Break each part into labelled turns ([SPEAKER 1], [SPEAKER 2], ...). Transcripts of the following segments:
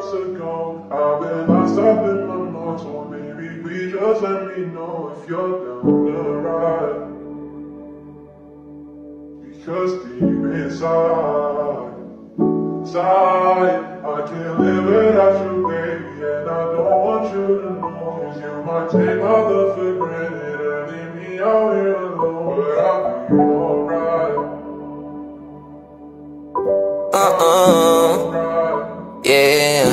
[SPEAKER 1] months ago. I've been lost up in my mind, so maybe we just let me know if you're down the ride. Because deep inside, I can't live without you, baby. And I don't want you to know, cause you might take my love for granted and leave me out here alone. But I'll be alright.
[SPEAKER 2] Yeah.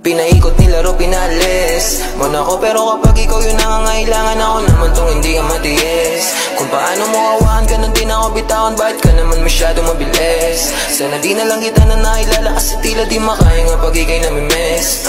[SPEAKER 2] Pinaikot nilaro, pinalis mo na ako, pero kapag ikaw yung nangangailangan, ako naman tong hindi ka matiis. Kung paano mo awahan ka nang di na ako bitawan, bakit ka naman masyado mabilis? Sana di na lang kita na nailala, kasi tila di makaya nga pag ikay namimiss.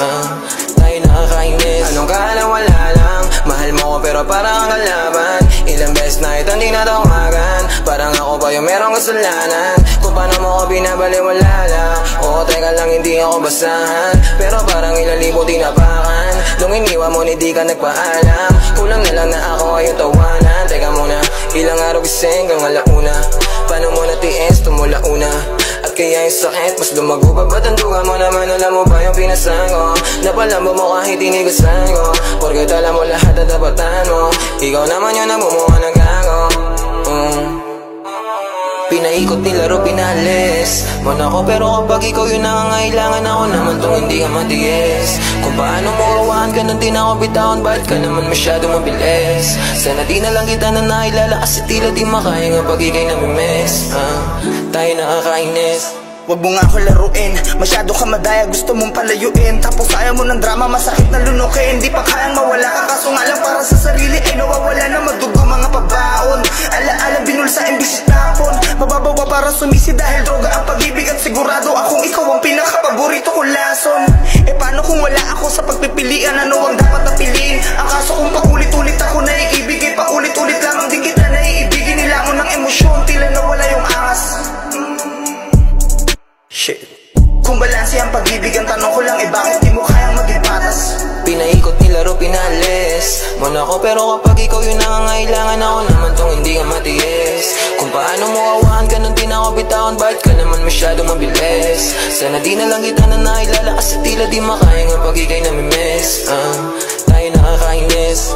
[SPEAKER 2] Tayo nakakainis. Anong kala wala lang, mahal mo ko pero parang ang kalaban. Ilang beses na ito hindi natawagan, parang ako pa yung merong kasalanan. Kung paano mo ko binabaliwala lang, oo teka lang hindi ako basahan, pero parang ilang libo tinapakan. Nung iniwan mo hindi ka nagpaalam, kulang na lang na ako ay yung tawanan. Teka muna, ilang araw gising hanggang alauna, paano mo natiis tumula una? At kaya yung sakit mas lumago pa, ba't ang duga mo naman? Alam mo ba yung pinasan ko? Napalamba mo kahit inigasan ko, porket alam mo lahat at tapatan mo. Ikaw naman yung namumuha ng gago. Pinaikot nilaro, pinalis mo na ako, pero kapag ikaw yung nangangailangan, ako naman tong hindi ka matiis. Kung paano mo awahan ka nang di na ako bitawan, bakit ka naman masyado mabilis? Sana di na lang kita na nailala, kasi tila di makaya nga pag ikay namimiss. Tayo nakakainis.
[SPEAKER 3] Wag mo nga ako laruin, masyado ka madaya, gusto mong palayuin. Tapos ayaw mo ng drama, masakit na lunukin. Di pa kayang mawala ka, kaso nga lang para sa sarili ay nawawala na madugo mga pabaon. Alaala binulsa imbis tapon, mababaw pa para sumisi dahil droga ang pag-ibig. At sigurado akong ikaw ang pinakapaborito kong lason. Eh paano kung wala ako sa pagpipilian, ano ang dapat na piliin? Ang kaso kung paulit-ulit ako naiibig, eh paulit-ulit lamang di kita naiibigin. Nilangon ng emosyon, tila nawala yung angas. Shit. Kung balanse ang pag-ibig, ang tanong ko lang eh bakit di mo kayang maging patas?
[SPEAKER 2] Pinaikot nilaro, pinalis mo na ako, pero kapag ikaw yung nangangailangan, ako naman tong hindi ka matiis. Kung paano mo awahan ka nang di na ako bitawan, bakit ka naman masyado mabilis? Sana di na lang kita na nailala, kasi tila di makaya nga pag ikay namimiss. Tayo nakakainis.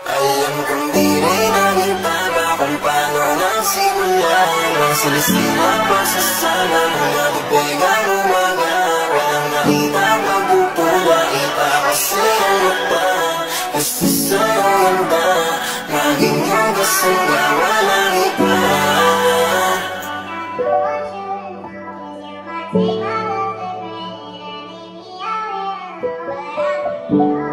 [SPEAKER 2] Alam kong di rin ang ibaba kung paano nagsimula. Silisila pa sa sana mga bibig ang umaga. Walang nakita magpupula, iba kasi ano pa. Gusto sa'yo ganda, maging yung kasama, walang iba.
[SPEAKER 4] Bye.